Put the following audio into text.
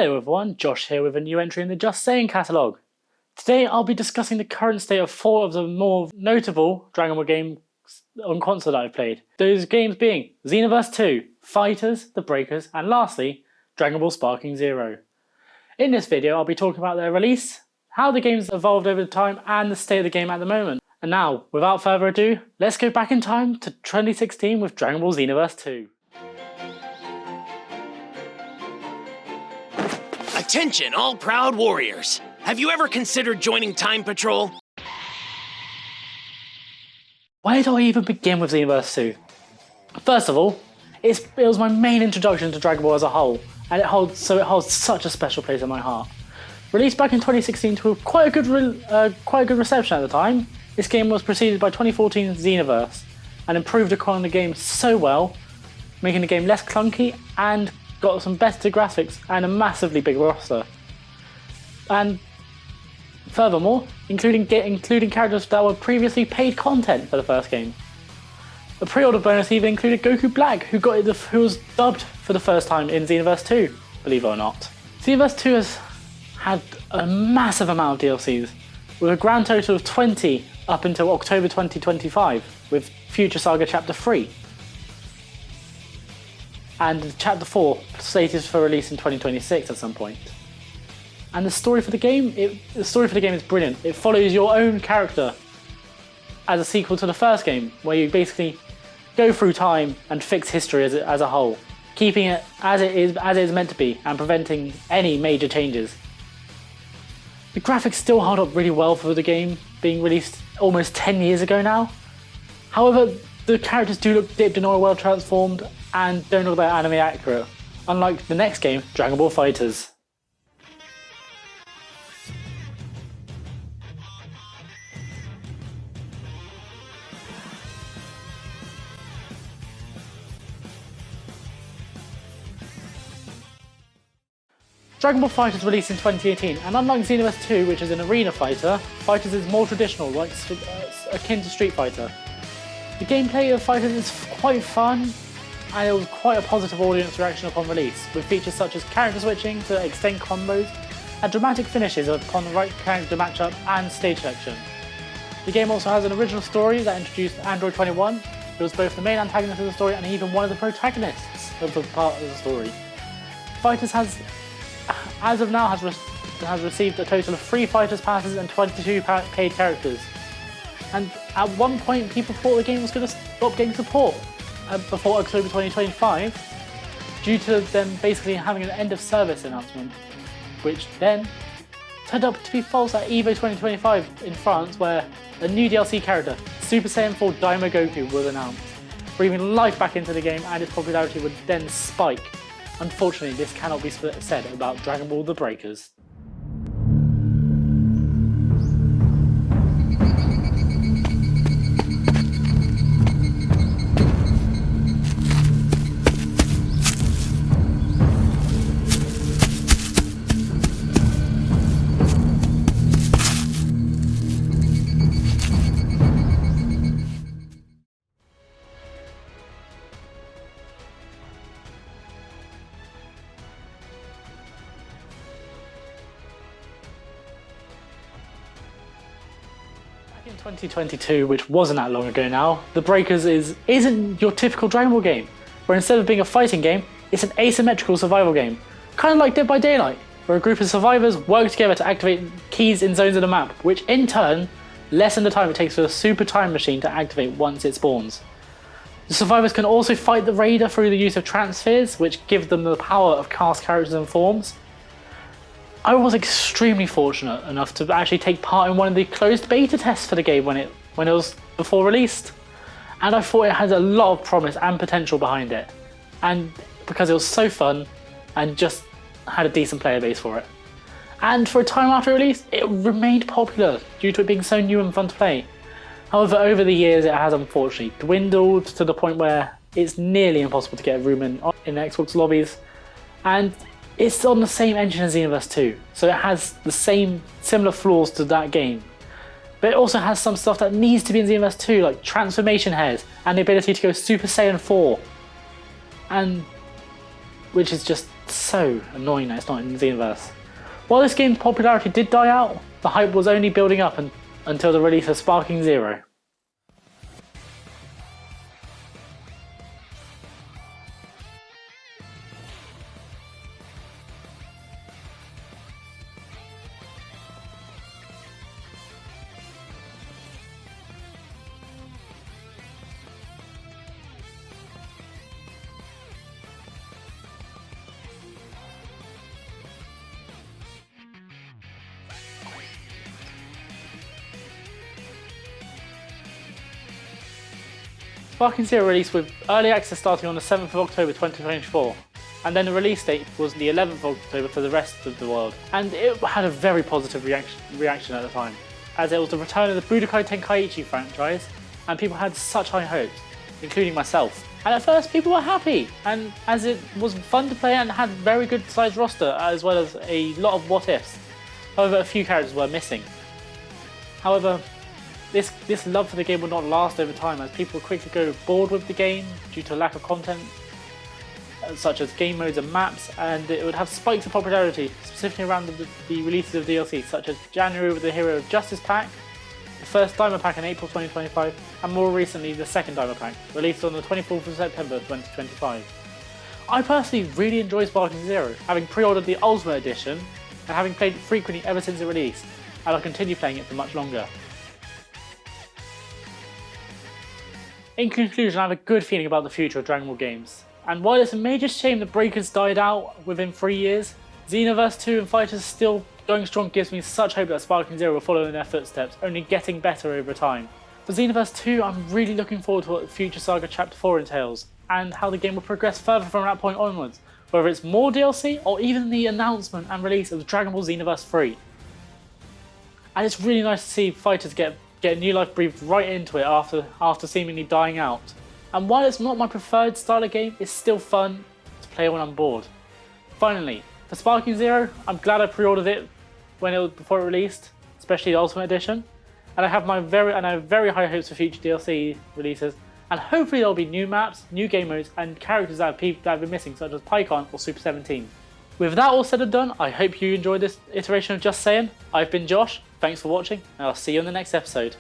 Hello everyone, Josh here with a new entry in the Just Saying catalogue. Today I'll be discussing the current state of 4 of the more notable Dragon Ball games on console that I've played. Those games being Xenoverse 2, FighterZ, The Breakers, and lastly, Dragon Ball Sparking Zero. In this video I'll be talking about their release, how the game's evolved over time, and the state of the game at the moment. And now, without further ado, let's go back in time to 2016 with Dragon Ball Xenoverse 2. Attention, all proud warriors! Have you ever considered joining Time Patrol? Where do I even begin with Xenoverse 2? First of all, it was my main introduction to Dragon Ball as a whole, and it holds such a special place in my heart. Released back in 2016 to quite a good reception at the time, this game was preceded by 2014's Xenoverse, and improved upon the game so well, making the game less clunky and got some better graphics and a massively big roster. And furthermore, including characters that were previously paid content for the first game. The pre-order bonus even included Goku Black, who was dubbed for the first time in Xenoverse 2, believe it or not. Xenoverse 2 has had a massive amount of DLCs, with a grand total of 20 up until October 2025, with Future Saga Chapter 3. And Chapter 4 slated for release in 2026 at some point. And the story for the game is brilliant. It follows your own character as a sequel to the first game, where you basically go through time and fix history as a whole, keeping it as it is meant to be and preventing any major changes. The graphics still hold up really well for the game being released almost 10 years ago now. However, the characters do look dipped and well transformed and don't look that anime accurate, unlike the next game, Dragon Ball FighterZ. Dragon Ball FighterZ released in 2018, and unlike Xenoverse 2, which is an arena fighter, FighterZ is more traditional, akin to Street Fighter. The gameplay of FighterZ is quite fun, and it was quite a positive audience reaction upon release, with features such as character switching to extend combos, and dramatic finishes upon the right character matchup and stage selection. The game also has an original story that introduced Android 21, who was both the main antagonist of the story and even one of the protagonists of the part of the story. FighterZ has, as of now, has received a total of 3 Fighters passes and 22 paid characters. And at one point people thought the game was going to stop getting support before October 2025 due to them basically having an end of service announcement, which then turned out to be false at EVO 2025 in France, where a new DLC character, Super Saiyan 4 Daima Goku, was announced, breathing life back into the game, and its popularity would then spike. Unfortunately, this cannot be said about Dragon Ball The Breakers. In 2022, which wasn't that long ago now, The Breakers isn't your typical Dragon Ball game, where instead of being a fighting game, it's an asymmetrical survival game, kind of like Dead by Daylight, where a group of survivors work together to activate keys in zones of the map, which in turn lessen the time it takes for a super time machine to activate once it spawns. The survivors can also fight the raider through the use of transfers, which give them the power of cast characters and forms. I was extremely fortunate enough to actually take part in one of the closed beta tests for the game when it was before released, and I thought it had a lot of promise and potential behind it, and because it was so fun and just had a decent player base for it. And for a time after release, it remained popular due to it being so new and fun to play. However, over the years it has unfortunately dwindled to the point where it's nearly impossible to get a room in Xbox lobbies, and it's on the same engine as Xenoverse 2, so it has the similar flaws to that game. But it also has some stuff that needs to be in Xenoverse 2, like transformation hairs and the ability to go Super Saiyan 4. And which is just so annoying that it's not in Xenoverse. While this game's popularity did die out, the hype was only building up until the release of Sparking Zero. Sparking Zero released with early access starting on the 7th of October 2024, and then the release date was the 11th of October for the rest of the world, and it had a very positive reaction at the time, as it was the return of the Budokai Tenkaichi franchise, and people had such high hopes, including myself. And at first people were happy, and as it was fun to play and had very good sized roster, as well as a lot of what ifs. However, a few characters were missing. However, this love for the game would not last over time, as people would quickly go bored with the game due to lack of content such as game modes and maps, and it would have spikes of popularity, specifically around the releases of DLC, such as January with the Hero of Justice pack, the first Diamond pack in April 2025, and more recently the second Diamond pack, released on the 24th of September 2025. I personally really enjoy Sparking Zero, having pre-ordered the Ultimate Edition and having played it frequently ever since it released, and I'll continue playing it for much longer. In conclusion, I have a good feeling about the future of Dragon Ball games, and while it's a major shame the Breakers died out within 3 years, Xenoverse 2 and FighterZ still going strong gives me such hope that Sparking Zero will follow in their footsteps, only getting better over time. For Xenoverse 2, I'm really looking forward to what Future Saga Chapter 4 entails, and how the game will progress further from that point onwards, whether it's more DLC or even the announcement and release of Dragon Ball Xenoverse 3. And it's really nice to see FighterZ get new life breathed right into it after seemingly dying out. And while it's not my preferred style of game, it's still fun to play when I'm bored. Finally, for Sparking Zero, I'm glad I pre-ordered it before it released, especially the Ultimate Edition, and I have very high hopes for future DLC releases, and hopefully there'll be new maps, new game modes, and characters that have been missing, such as PyCon or Super 17. With that all said and done, I hope you enjoyed this iteration of Just Saiyan. I've been Josh, thanks for watching, and I'll see you in the next episode.